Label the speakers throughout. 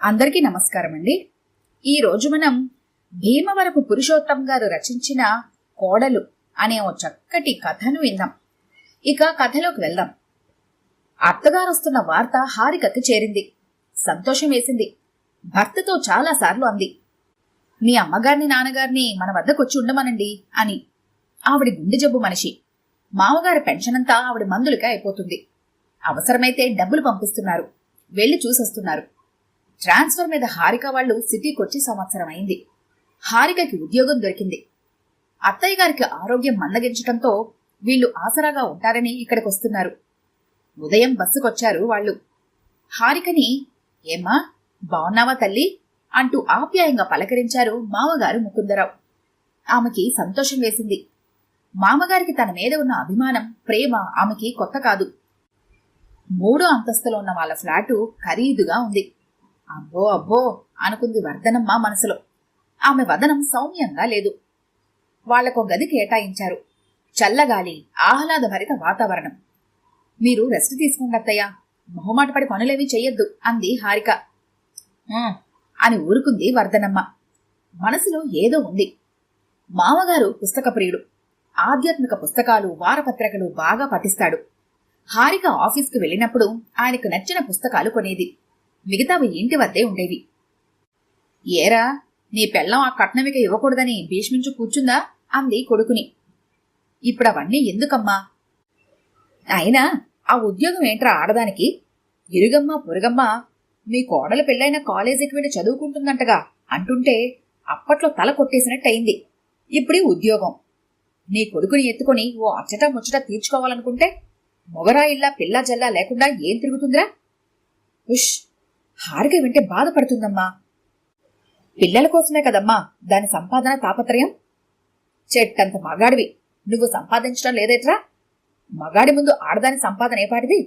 Speaker 1: అందరికీ నమస్కారం అండి. ఈరోజు మనం భీమవరపు పురుషోత్తం గారు రచించిన కోడలు అనే ఓ చక్కటి కథను విందాం. ఇక కథలోకి వెళ్దాం. అత్తగారు వస్తున్న వార్త హారికకి చేరింది. సంతోషం వేసింది. భర్తతో చాలాసార్లు అంది, మీ అమ్మగారిని నాన్నగారిని మన వద్దకొచ్చి ఉండమనండి అని. ఆవిడ గుండె జబ్బు మనిషి. మామగారి పెన్షన్ అంతా ఆవిడ మందులకే అయిపోతుంది. అవసరమైతే డబ్బులు పంపిస్తున్నారు, వెళ్లి చూసొస్తున్నారు. ట్రాన్స్ఫర్ మీద హారిక వాళ్ళు సిటీకొచ్చి సంవత్సరం అయింది. హారికకి ఉద్యోగం దొరికింది. అత్తయ్య గారికి ఆరోగ్యం మందగించటంతో వీళ్లు ఆసరాగా ఉంటారని ఇక్కడికి వస్తున్నారు. ఉదయం బస్సుకొచ్చారు వాళ్ళు. హారికని, ఏమ్మా బావున్నావా తల్లి అంటూ ఆప్యాయంగా పలకరించారు మామగారు ముకుందరావు. ఆమెకి సంతోషం వేసింది. మామగారికి తన మీద ఉన్న అభిమానం, ప్రేమ ఆమెకి కొత్త కాదు. 3వ అంతస్తులో ఉన్న వాళ్ళ ఫ్లాటు ఖరీదుగా ఉంది. అబ్బో అబ్బో అనుకుంది వర్ధనమ్మ మనసులో. ఆమె వదనం సౌమ్యంగా లేదు. వాళ్లకో గది కేటాయించారు. చల్లగాలి, ఆహ్లాదభరిత వాతావరణం. మీరు రెస్ట్ తీసుకోండి అత్తయ్య, మొహమాటపడి పనులేవీ చెయ్యొద్దు అంది హారిక. అని ఊరుకుంది వర్ధనమ్మ. మనసులో ఏదో ఉంది. మామగారు పుస్తక ప్రియుడు. ఆధ్యాత్మిక పుస్తకాలు, వారపత్రికలు బాగా పఠిస్తాడు. హారిక ఆఫీస్కి వెళ్ళినప్పుడు ఆయనకు నచ్చిన పుస్తకాలు కొనేది. మిగతావి ఇంటి వద్దే ఉండేవి. ఏరా, నీ పెళ్ళం ఆ కట్నమిక ఇవ్వకూడదని భీష్మించు కూర్చుందా అంది కొడుకుని. ఇప్పుడవన్నీ ఎందుకమ్మా? అయినా ఆ ఉద్యోగం ఏంట్రా ఆడదానికి? ఇరుగమ్మ పొరుగమ్మ మీ కోడలు పెళ్ళైన కాలేజీకి వెళ్ళి చదువుకుంటుందంటగా అంటుంటే అప్పట్లో తల కొట్టేసినట్టయింది. ఇప్పుడీ ఉద్యోగం. నీ కొడుకుని ఎత్తుకొని ఓ అచ్చట ముచ్చట తీర్చుకోవాలనుకుంటే మొగరాయిల్లా పిల్లా జల్లా లేకుండా ఏం తిరుగుతుందిరా? ఉష్, హారిక వింటే బాధపడుతుందమ్మా. పిల్లల కోసమే కదమ్మా దాని సంపాదన తాపత్రయం. చెట్టంత మగాడివి, నువ్వు సంపాదించడం లేదేట్రా? మగాడి ముందు ఆడదాని సంపాదన ఏపాటిది?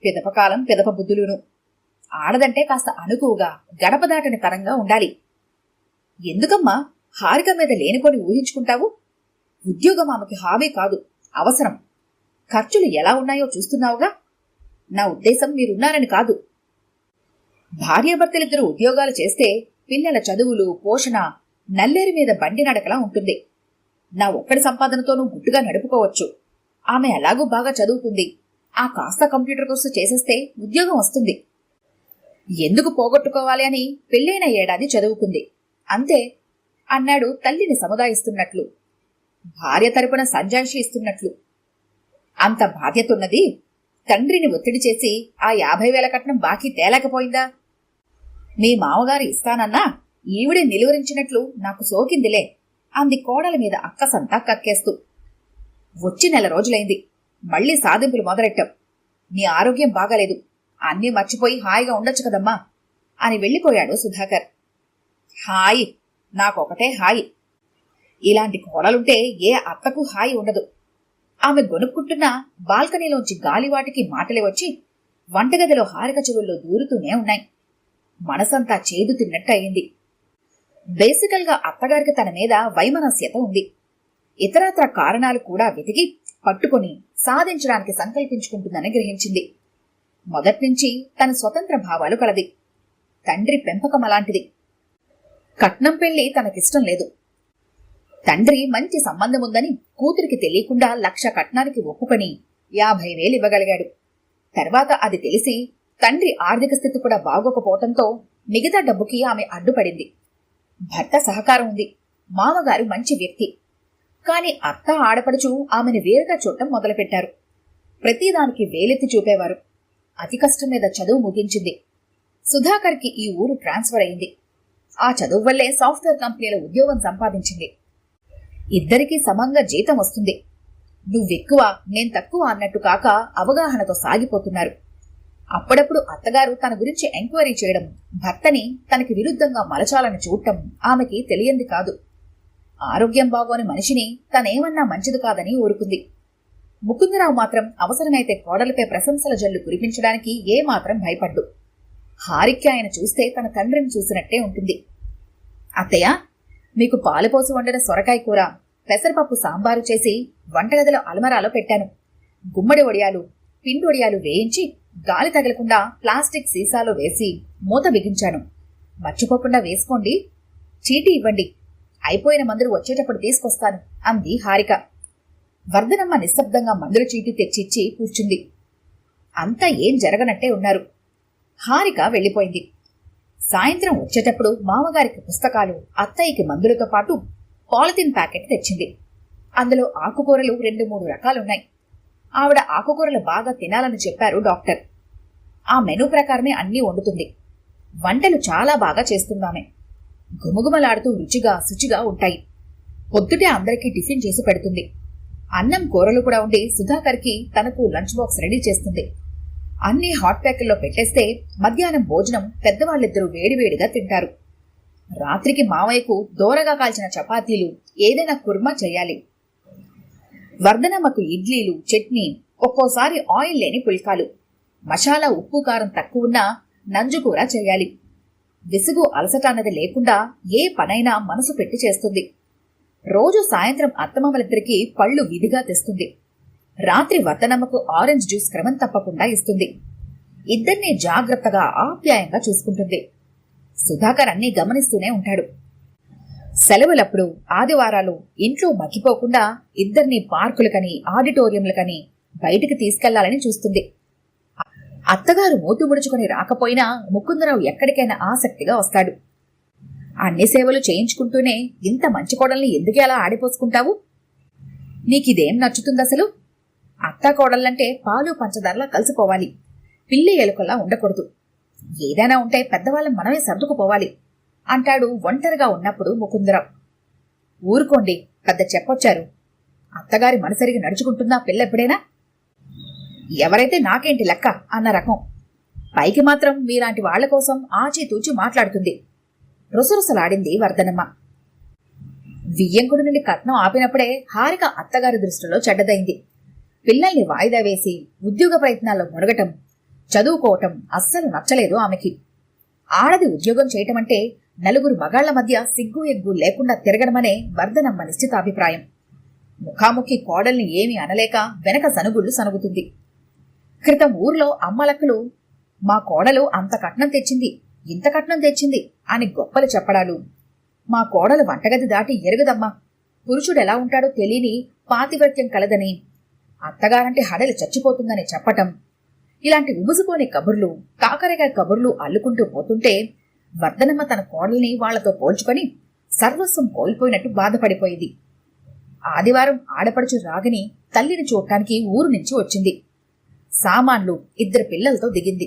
Speaker 1: పిదపకాలం పిదప బుద్ధులును. ఆడదంటే కాస్త అనుకువగా, గడప దాటని తరంగా ఉండాలి. ఎందుకమ్మా హారిక మీద లేనిపోని ఊహించుకుంటావు? ఉద్యోగం ఆమెకి హామీ కాదు, అవసరం. ఖర్చులు ఎలా ఉన్నాయో చూస్తున్నావుగా. నా ఉద్దేశం మీరున్నారని కాదు. భార్యాభర్తలిద్దరూ ఉద్యోగాలు చేస్తే పిల్లల చదువులు, పోషణ నల్లేరు మీద బండి నడకలా ఉంటుంది. నా ఒక్కడి సంపాదనతోనూ గుట్టుగా నడుపుకోవచ్చు. ఆమె ఎలాగూ బాగా చదువుతుంది. ఆ కాస్త కంప్యూటర్ కోర్సు చేసేస్తే ఉద్యోగం వస్తుంది. ఎందుకు పోగొట్టుకోవాలి అని పెళ్ళైన ఏడాది చదువుకుంది, అంతే అన్నాడు తల్లిని సముదాయిస్తున్నట్లు, భార్య తరపున సంజాయిషి ఇస్తున్నట్లు. అంత బాధ్యతున్నది తండ్రిని ఒత్తిడి చేసి ఆ 50,000 కట్నం బాకీ తేలేకపోయిందా? మీ మామగారు ఇస్తానన్నా ఈవిడే నిలువరించినట్లు నాకు సోకిందిలే అంది కోడల మీద అక్కసంతా కక్కేస్తూ. వచ్చి 1 నెల రోజులైంది, మళ్లీ సాధింపులు మొదలెట్టాం. నీ ఆరోగ్యం బాగాలేదు, అన్నీ మర్చిపోయి హాయిగా ఉండొచ్చు కదమ్మా అని వెళ్లిపోయాడు సుధాకర్. హాయి, నాకొకటే హాయి. ఇలాంటి కోడలుంటే ఏ అత్తకు హాయి ఉండదు. ఆమె గొనుక్కుంటున్న బాల్కనీలోంచి గాలివాటికి మాటలే వచ్చి వంటగదిలో హారిక చెవుల్లో దూరుతూనే ఉన్నాయి. మనసంతా చేదు తిన్నట్టు అయింది. బేసికల్ గా అత్తగారికి తన మీద వైమనస్యత ఉంది. ఇతరత్ర కారణాలు కూడా వెతికి పట్టుకొని సాధించడానికి సంకల్పించుకుంటుందని గ్రహించింది. మొదట్నుంచి తన స్వతంత్ర భావాలు కలది. తండ్రి పెంపకం అలాంటిది. కట్నం పెళ్లి తనకిష్టం లేదు. తండ్రి మంచి సంబంధముందని కూతురికి తెలియకుండా 1,00,000 కట్నానికి ఒప్పుకొని 50,000 ఇవ్వగలిగాడు. తర్వాత అది తెలిసి తండ్రి ఆర్థిక స్థితి కూడా బాగోకపోవటంతో మిగతా డబ్బుకి ఆమె అడ్డుపడింది. భర్త సహకారం ఉంది. మామగారు మంచి వ్యక్తి. కాని అత్త, ఆడపడుచు ఆమెను వేరుగా చూడటం మొదలుపెట్టారు. ప్రతిదానికి వేలెత్తి చూపేవారు. అతి కష్టం మీద చదువు ముగించింది. సుధాకర్కి ఈ ఊరు ట్రాన్స్ఫర్ అయింది. ఆ చదువు వల్లే సాఫ్ట్వేర్ కంపెనీలో ఉద్యోగం సంపాదించింది. ఇద్దరికీ సమంగా జీతం వస్తుంది. నువ్వెక్కువ నేను తక్కువ అన్నట్టు కాక అవగాహనతో సాగిపోతున్నారు. అప్పుడప్పుడు అత్తగారు తన గురించి ఎంక్వైరీ చేయడం, భర్తని తనకి విరుద్ధంగా మలచాలని చూడటం ఆమెకి తెలియంది కాదు. ఆరోగ్యం బాగోని మనిషిని తనేమన్నా మంచిది కాదని ఊరుకుంది. ముకుందరావు మాత్రం అవసరమైతే కోడలపై ప్రశంసల జల్లు కురిపించడానికి ఏమాత్రం భయపడ్డు. హారిక ఆయన చూస్తే తన తండ్రిని చూసినట్టే ఉంటుంది. అత్తయ్య, మీకు పాలుపోసి వండిన సొరకాయ కూర, పెసరపప్పు సాంబారు చేసి వంటగదిలో అలమరాలో పెట్టాను. గుమ్మడి వడియాలు, పిండి వడియాలు వేయించి గాలి తగలకుండా ప్లాస్టిక్ సీసాలో వేసి మూత బిగించాను. మర్చిపోకుండా వేసుకోండి. చీటీ ఇవ్వండి, అయిపోయిన మందులు వచ్చేటప్పుడు తీసుకొస్తాను అంది హారిక. వర్ధనమ్మ నిశ్శబ్దంగా మందుల చీటీ తెచ్చిచ్చి కూర్చుంది. అంతా ఏం జరగనట్టే ఉన్నారు. హారిక వెళ్ళిపోయింది. సాయంత్రం వచ్చేటప్పుడు మామగారికి పుస్తకాలు, అత్తయ్యకి మందులతో పాటు పాలిథిన్ ప్యాకెట్ తెచ్చింది. అందులో ఆకుకూరలు 2-3 రకాలున్నాయి. ఆవిడ ఆకుకూరలు బాగా తినాలని చెప్పారు డాక్టర్. ఆ మెనూ ప్రకారమే అన్నీ వండుతుంది. వంటలు చాలా బాగా చేస్తుందామె. గుమగుమలాడుతూ రుచిగా శుచిగా ఉంటాయి. పొద్దుటే అందరికీ టిఫిన్ చేసి పెడుతుంది. అన్నం కూరలు కూడా ఉండి సుధాకర్కి తనకు లంచ్ బాక్స్ రెడీ చేస్తుంది. అన్నీ హాట్ ప్యాకెల్లో పెట్టేస్తే మధ్యాహ్నం భోజనం పెద్దవాళ్ళిద్దరూ వేడివేడిగా తింటారు. రాత్రికి మావయ్యకు దోరగా కాల్చిన చపాతీలు, ఏదైనా కుర్మా చేయాలి. వర్ధనమ్మకు ఇడ్లీలు, చట్నీ, ఒక్కోసారి ఆయిల్ లేని పుల్కాలు, మసాలా ఉప్పు కారం తక్కువున్నా నంజుకూర చేయాలి. విసుగు అలసట అన్నది లేకుండా ఏ పనైనా మనసు పెట్టి చేస్తుంది. రోజు సాయంత్రం అత్తమామలిద్దరికీ పళ్ళు విధిగా తెస్తుంది. రాత్రి వర్ధనమ్మకు ఆరెంజ్ జ్యూస్ క్రమం తప్పకుండా ఇస్తుంది. ఇద్దరినీ జాగ్రత్తగా ఆప్యాయంగా చూసుకుంటుంది. సుధాకర్ అన్నీ గమనిస్తూనే ఉంటాడు. సెలవులప్పుడు ఆదివారాలు ఇంట్లో మగ్గిపోకుండా ఇద్దరినీ పార్కులకని, ఆడిటోరియంలకని బయటికి తీసుకెళ్లాలని చూస్తుంది. అత్తగారు మూతి ముడుచుకుని రాకపోయినా ముకుందరావు ఎక్కడికైనా ఆసక్తిగా వస్తాడు. అన్ని సేవలు చేయించుకుంటూనే ఇంత మంచి కోడల్ని ఎందుకే అలా ఆడిపోసుకుంటావు? నీకిదేం నచ్చుతుందసలు? అత్తా కోడళ్ళంటే పాలు పంచదారలా కలిసిపోవాలి, పిల్లి ఎలుకల్లా ఉండకూడదు. ఏదైనా ఉంటే పెద్దవాళ్ళం మనమే సర్దుకుపోవాలి అంటాడు ఒంటరిగా ఉన్నప్పుడు ముకుందరావు. ఊరుకోండి, పెద్ద చెప్పొచ్చారు. అత్తగారి మనసరిగి నడుచుకుంటుందా పిల్లెప్పుడైనా? ఎవరైతే నాకేంటి లెక్క అన్న రకం. పైకి మాత్రం మీలాంటి వాళ్ల కోసం ఆచితూచి మాట్లాడుతుంది. రుసరుసలాడింది వర్ధనమ్మ. వియ్యంకుడి నుండి కట్నం ఆపినప్పుడే హారిక అత్తగారి దృష్టిలో చెడ్డదైంది. పిల్లల్ని వాయిదా వేసి ఉద్యోగ ప్రయత్నాల్లో మునగటం, చదువుకోవటం అస్సలు నచ్చలేదు ఆమెకి. ఆడది ఉద్యోగం చేయటమంటే నలుగురు మగాళ్ల మధ్య సిగ్గు ఎగ్గు లేకుండా తిరగడమనే వర్ధనమ్మ నిశ్చితాభిప్రాయం. ముఖాముఖి కోడల్ని ఏమీ అనలేక వెనక సనుగుళ్లు సనుగుతుంది. క్రితం ఊర్లో అమ్మలక్కలు మా కోడలు అంత కట్నం తెచ్చింది, ఇంత కట్నం తెచ్చింది అని గొప్పలు చెప్పడాలు, మా కోడలు వంటగది దాటి ఎరగదమ్మా, పురుషుడెలా ఉంటాడో తెలియని పాతివ్రత్యం కలదని, అత్తగారంటే హడలి చచ్చిపోతుందని చెప్పటం, ఇలాంటి ఉబుసుపోని కబుర్లు, కాకరకాయ కబుర్లు అల్లుకుంటూ పోతుంటే వర్ధనమ్మ తన కోడల్ని వాళ్లతో పోల్చుకొని సర్వస్వం కోల్పోయినట్టు బాధపడిపోయింది. ఆదివారం ఆడపడుచు రాగిని తల్లిని చూడటానికి ఊరు నుంచి వచ్చింది. సామాన్లు, 2 పిల్లలతో దిగింది.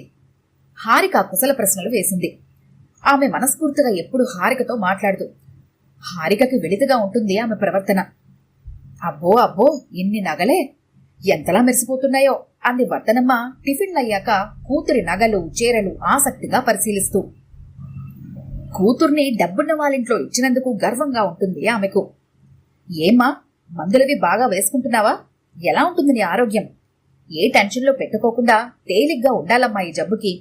Speaker 1: హారిక కుశల ప్రశ్నలు వేసింది. ఆమె మనస్ఫూర్తిగా ఎప్పుడు హారికతో మాట్లాడదు. హారికకి వెలితిగా ఉంటుంది ఆమె ప్రవర్తన. అబ్బో అబ్బో, ఇన్ని నగలే, ఎంతలా మెరిసిపోతున్నాయో అంది వర్ధనమ్మ టిఫిన్లయ్యాక కూతురి నగలు, చీరలు ఆసక్తిగా పరిశీలిస్తూ. కూతుర్ని డబ్బున్న వాళ్ళింట్లో ఇచ్చినందుకు గర్వంగా ఉంటుంది ఆమెకు. ఏమ్మా, మందులవి బాగా వేసుకుంటున్నావా? ఎలా ఉంటుంది నీ ఆరోగ్యం? ఏ టెన్షన్లో పెట్టుకోకుండా తేలిగ్గా ఉండాలమ్మా ఈ జబ్బుకి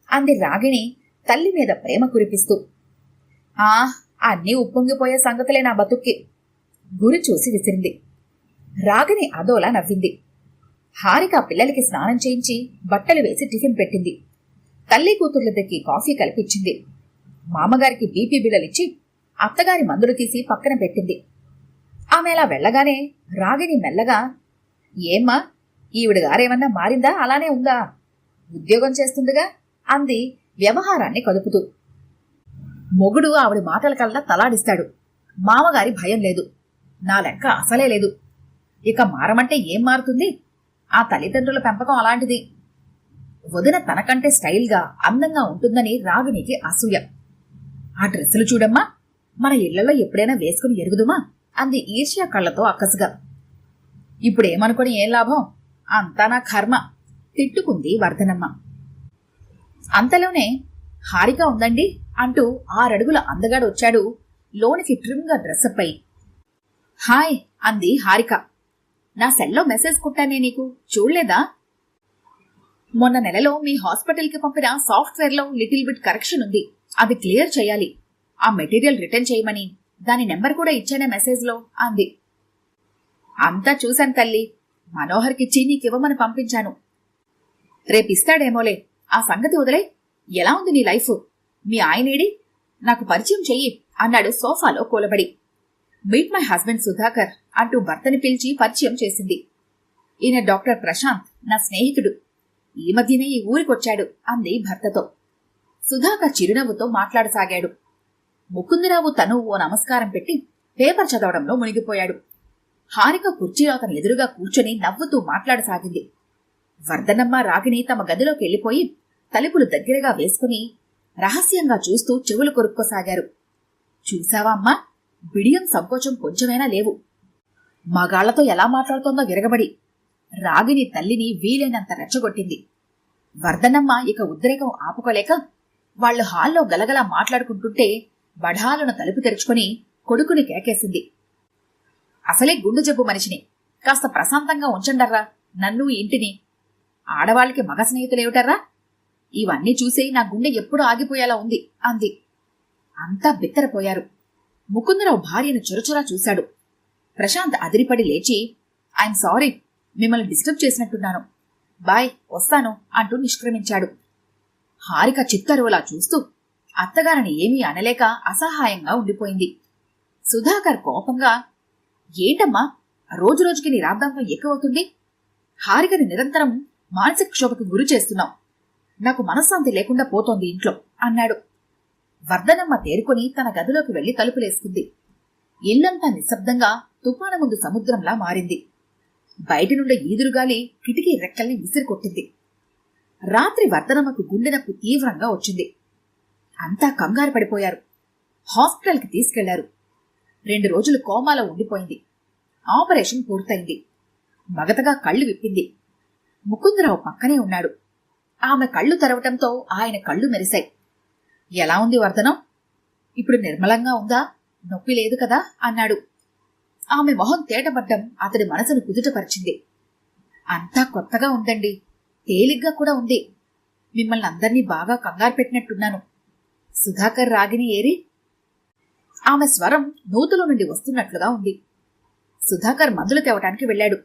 Speaker 1: అంది రాగిణి తల్లి మీద ప్రేమ కురిపిస్తూ. అన్నీ ఉప్పొంగిపోయే సంగతులే నా బతుక్కి గురి చూసి విసిరింది. రాగిణి అదోలా నవ్వింది. హారిక పిల్లలకి స్నానం చేయించి బట్టలు వేసి టిఫిన్ పెట్టింది. తల్లి కూతుర్లిద్దరికి కాఫీ కలిపిచ్చింది. మామగారికి బీపీ బిళ్ళలిచ్చి అత్తగారి మందులు తీసి పక్కన పెట్టింది. ఆమె అలా వెళ్ళగానే రాగిణి మెల్లగా, ఏమ్మా, ఈవిడగారేమన్నా మారిందా, అలానే ఉందా? ఉద్యోగం చేస్తుందిగా అంది వ్యవహారాన్ని కదుపుతూ. మొగుడు ఆవిడ మాటల కల్లా తలాడిస్తాడు. మామగారి భయం లేదు, నా లెక్క అసలే లేదు. ఇక మారమంటే ఏం మారుతుంది? ఆ తల్లిదండ్రుల పెంపకం అలాంటిది. వదిన తనకంటే స్టైల్గా అందంగా ఉంటుందని రాగిణికి అసూయ. ఆ డ్రెస్సులు చూడమ్మా, మన ఇళ్లలో ఎప్పుడైనా వేసుకుని ఎరుగుదుమా అంది ఈర్ష్యా కళ్లతో అక్కసుగా. ఇప్పుడేమనుకొని ఏం లాభం, అంతా నా కర్మ తిట్టుకుంది వర్ధనమ్మ. అంతలోనే హారిక ఉందండి అంటూ 6 అడుగుల అందగాడొచ్చాడు లోనికి ట్రిమ్గా డ్రెస్సప్ అయి. హాయ్ అంది హారిక. నా సెల్లో మెసేజ్ కొట్టానే, నీకు చూడలేదా? మొన్న నెలలో మీ హాస్పిటల్కి పంపిన సాఫ్ట్వేర్లో లిటిల్ బిట్ కరెక్షన్ ఉంది, అది క్లియర్ చేయాలి. ఆ మెటీరియల్ రిటర్న్ చేయమని దాని నెంబర్ కూడా ఇచ్చానే మెసేజ్లో అంది. అంతా చూశాను తల్లి, మనోహర్కిచ్చి నీకివ్వమని పంపించాను. రేపిస్తాడేమోలే, ఆ సంగతి వదిలే. ఎలా ఉంది నీ లైఫ్? మీ ఆయనేడి? నాకు పరిచయం చెయ్యి అన్నాడు సోఫాలో కూలబడి. మీట్ మై హస్బెండ్ సుధాకర్ అంటూ భర్తని పిలిచి పరిచయం చేసింది. ఈయన డాక్టర్ ప్రశాంత్, నా స్నేహితుడు. ఈ మధ్యనే ఈ ఊరికొచ్చాడు అంది భర్తతో. సుధాకర్ చిరునవ్వుతో మాట్లాడసాగాడు. ముకుందరావు తను ఓ నమస్కారం పెట్టి పేపర్ చదవడంలో మునిగిపోయాడు. హారిక కుర్చీలో అతని ఎదురుగా కూర్చొని నవ్వుతూ మాట్లాడసాగింది. వర్ధనమ్మ, రాగిణి తమ గదిలోకి వెళ్లిపోయి తలుపులు దగ్గరగా వేసుకుని రహస్యంగా చూస్తూ చెవులు కొరుక్కోసాగారు. చూశావా అమ్మా, బిడియం సంకోచం కొంచెమైనా లేవు. మగాళ్లతో ఎలా మాట్లాడుతోందో విరగబడి రాగిని తల్లిని వీలైనంత రెచ్చగొట్టింది. వర్ధనమ్మ ఇక ఉద్రేకం ఆపుకోలేక వాళ్లు హాల్లో గలగలా మాట్లాడుకుంటుంటే బఢాలను తలుపు తెరుచుకుని కొడుకుని కేకేసింది. అసలే గుండె జబ్బు మనిషిని, కాస్త ప్రశాంతంగా ఉంచండర్రా నన్ను ఇంటిని. ఆడవాళ్ళకి మగ స్నేహితులేమిటర్రా? ఇవన్నీ చూసి నా గుండె ఎప్పుడూ ఆగిపోయేలా ఉంది అంది. అంతా బిత్తరపోయారు. ముకుందరావు భార్యను చురచురా చూశాడు. ప్రశాంత్ అదిరిపడి లేచి, ఐఎమ్ సారీ, మిమ్మల్ని డిస్టర్బ్ చేసినట్టున్నాను, బాయ్, వస్తాను అంటూ నిష్క్రమించాడు. హారిక చిత్తరువులా చూస్తూ అత్తగారిని ఏమీ అనలేక అసహాయంగా ఉండిపోయింది. సుధాకర్ కోపంగా, ఏంటమ్మా రోజురోజుకి నీ రాద్ధాంతం ఎక్కువవుతుంది? హారికని నిరంతరం మానసిక క్షోభకు గురి చేస్తున్నావు. నాకు మనశ్శాంతి లేకుండా పోతోంది ఇంట్లో అన్నాడు. వర్ధనమ్మ తేరుకొని తన గదిలోకి వెళ్లి తలుపులేసుకుంది. ఇల్లంతా నిశ్శబ్దంగా తుఫాను ముందు సముద్రంలా మారింది. బయటి నుండి ఈదురుగాలి కిటికీ రెక్కల్ని విసిరికొట్టింది. రాత్రి వర్ధనమ్మకు గుండెనొప్పి తీవ్రంగా వచ్చింది. అంతా కంగారు పడిపోయారు. హాస్పిటల్కి తీసుకెళ్లారు. 2 రోజులు కోమాలో ఉండిపోయింది. ఆపరేషన్ పూర్తయింది. మగతగా కళ్ళు విప్పింది. ముకుందరావు పక్కనే ఉన్నాడు. ఆమె కళ్ళు తెరవటంతో ఆయన కళ్ళు మెరిశాయి. ఎలా ఉంది వర్ధనం? ఇప్పుడు నిర్మలంగా ఉందా? నొప్పి లేదు కదా అన్నాడు. ఆమె మొహం తేటపడ్డం అతడి మనసును కుదుటపరిచింది. అంతా కొత్తగా ఉందండి, తేలిగ్గా కూడా ఉంది. మిమ్మల్ని అందర్నీ బాగా కంగారు పెట్టినట్టున్నాను. సుధాకర్, రాగిని ఏరి? ఆమె స్వరం నూతులో నుండి వస్తున్నట్లుగా ఉంది. సుధాకర్ మందులు తేవటానికి వెళ్లాడు.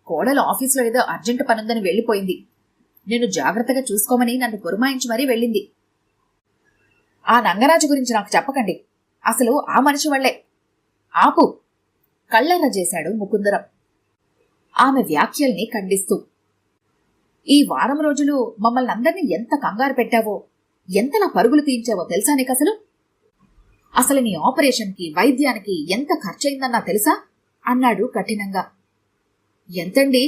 Speaker 1: కోడలు ఆఫీసులో ఏదో అర్జెంటు పనుందని వెళ్లిపోయింది. నేను జాగ్రత్తగా చూసుకోమని నన్ను పురమాయించి మరీ వెళ్ళింది. ఆ నంగరాజు గురించి నాకు చెప్పకండి, అసలు ఆ మనిషి వల్లే. ఆపు, కళ్ళెర్ర చేశాడు ముకుందరం ఆమె వ్యాఖ్యల్ని ఖండిస్తూ. ఈ వారం రోజులు మమ్మల్ని అందరినీ ఎంత కంగారు పెట్టావో, ఎంతలా పరుగులు తీయించావో తెలుసా నీకసలు? అసలు నీ ఆపరేషన్కి, వైద్యానికి ఎంత ఖర్చయిందన్నా తెలుసా అన్నాడు కఠినంగా. ఎంతండి?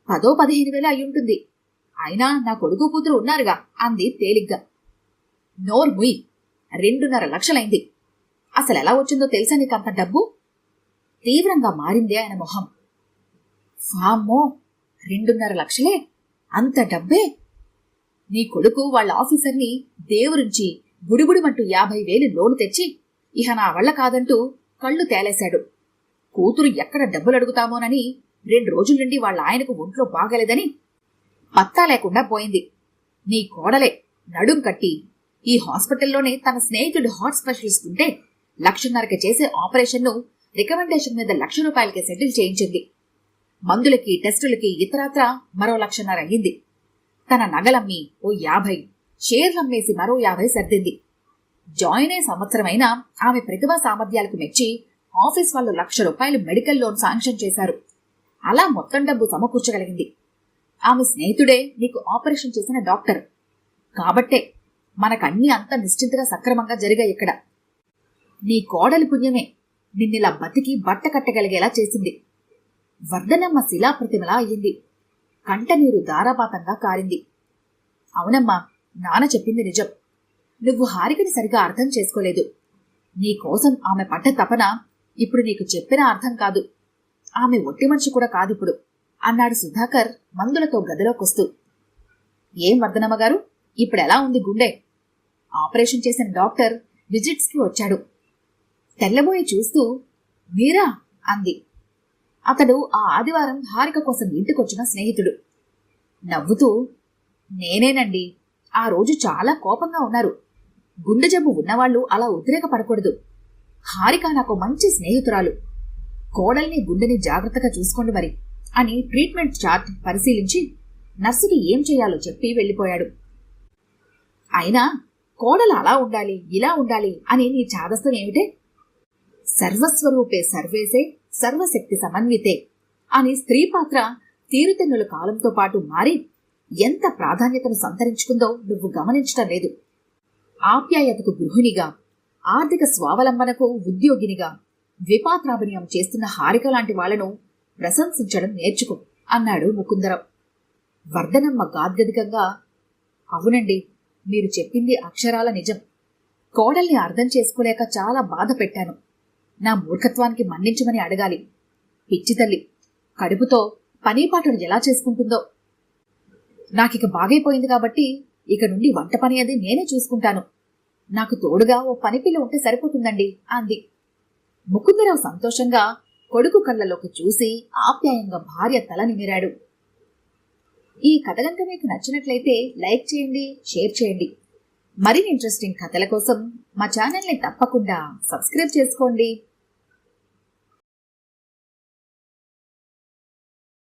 Speaker 1: 10,000-15,000 అయ్యుంటుంది. అయినా నా కొడుకు కూతురు ఉన్నారుగా అంది తేలిగ్గా. నోర్ ముయ్, 2.5 లక్షలైంది. అసలెలా వచ్చిందో తెలుసా నీకంత డబ్బు? తీవ్రంగా మారిందే ఆయన మొహం. ఫామ్మో, 2.5 లక్షలే? అంత డబ్బే? నీ కొడుకు వాళ్ళ ఆఫీసర్ని దేవురించి బుడిబుడిమంటూ 50,000 లోను తెచ్చి ఇహ నా వల్ల కాదంటూ కళ్ళు తేలేశాడు. కూతురు ఎక్కడ డబ్బులు అడుగుతామోనని 2 రోజుల నుండి వాళ్ళ ఆయనకు ఒంట్లో బాగలేదని పత్తా లేకుండా పోయింది. నీ కోడలే నడుం కట్టి ఈ హాస్పిటల్లోనే తన స్నేహితుడు హార్ట్ స్పెషలిస్ట్ ఉంటే 1,50,000కి చేసే ఆపరేషన్ను రికమెండేషన్ మీద 1,00,000 రూపాయలకి సెటిల్ చేయించింది. మందులకి, టెస్టులకి ఇతరాత్రా మరో 1,50,000 అయ్యింది. తన నగలమ్మి ఓ 50, షేర్లమ్మేసి మరో 50 సర్దింది. జాయిన్ అయ్యే సంవత్సరమైనా ఆమె ప్రతిభా సామర్థ్యాలకు మెచ్చి ఆఫీస్ వాళ్ళు 1,00,000 రూపాయలు మెడికల్ లోన్ శాంక్షన్ చేశారు. అలా మొత్తం డబ్బు సమకూర్చగలిగింది. ఆమె స్నేహితుడే నీకు ఆపరేషన్ చేసిన డాక్టర్. కాబట్టే మనకన్నీ అంత నిశ్చింతగా సక్రమంగా జరిగాయి ఇక్కడ. నీ కోడలి పుణ్యమే నిన్నిలా బతికి బట్ట కట్టగలిగేలా చేసింది. వర్ధనమ్మ శిలాప్రతిమలా అయ్యింది. కంటనీరు ధారాపాతంగా కారింది. అవునమ్మా, నాన్న చెప్పింది నిజం. నువ్వు హారికని సరిగా అర్థం చేసుకోలేదు. నీకోసం ఆమె పడ్డ తపన ఇప్పుడు నీకు చెప్పినా అర్థం కాదు. ఆమె ఒట్టి మనిషి కూడా కాదిప్పుడు అన్నాడు సుధాకర్ మందులతో గదిలోకొస్తూ. ఏం వర్ధనమ్మగారు, ఇప్పుడెలా ఉంది గుండె? ఆపరేషన్ చేసిన డాక్టర్ విజిట్స్కి వచ్చాడు. తెల్లబోయి చూస్తూ, మీరా అంది. అతడు ఆ ఆదివారం హారిక కోసం ఇంటికొచ్చిన స్నేహితుడు. నవ్వుతూ, నేనేనండి. ఆ రోజు చాలా కోపంగా ఉన్నారు. గుండె జబ్బు ఉన్నవాళ్లు అలా ఉద్రేకపడకూడదు. హారిక నాకు మంచి స్నేహితురాలు. కోడల్ని, గుండెని జాగ్రత్తగా చూసుకోండి మరి అని ట్రీట్మెంట్ చార్ట్ పరిశీలించి నర్సుకి ఏం చేయాలో చెప్పి వెళ్లిపోయాడు. అయినా కోడలు అలా ఉండాలి, ఇలా ఉండాలి అని నీ చాదస్తం ఏమిటే? సర్వస్వరూపే సర్వేసే సర్వశక్తి సమన్వితే అని స్త్రీ పాత్ర తీరుతెన్నుల కాలంతో పాటు మారి ఎంత ప్రాధాన్యతను సంతరించుకుందో నువ్వు గమనించటం లేదు. ఆప్యాయతకు గృహిణిగా, ఆర్థిక స్వావలంబనకు ఉద్యోగినిగా ద్విపాత్రాభినయం చేస్తున్న హారిక లాంటి వాళ్లను ప్రశంసించడం నేర్చుకో అన్నాడు ముకుందరావు. వర్ధనమ్మ గాద్గదికంగా, అవునండి, మీరు చెప్పింది అక్షరాల నిజం. కోడల్ని అర్థం చేసుకోలేక చాలా బాధ పెట్టాను. నా మూర్ఖత్వానికి మన్నించమని అడగాలి. పిచ్చి తల్లి కడుపుతో పనీపాటును ఎలా చేసుకుంటుందో. నాకిక బాగైపోయింది కాబట్టి ఇక నుండి వంట పని అది నేనే చూసుకుంటాను. నాకు తోడుగా ఓ పనిపిల్ల ఉంటే సరిపోతుందండి అంది. ముకుందరావు సంతోషంగా కొడుకు కళ్ళలోకి చూసి ఆప్యాయంగా భార్య తల నిమిరాడు. ఈ కథ గనుక మీకు నచ్చినట్లయితే లైక్ చేయండి, షేర్ చేయండి. మరిన్ని ఇంట్రెస్టింగ్ కథల కోసం మా ఛానల్ని తప్పకుండా సబ్స్క్రైబ్ చేసుకోండి.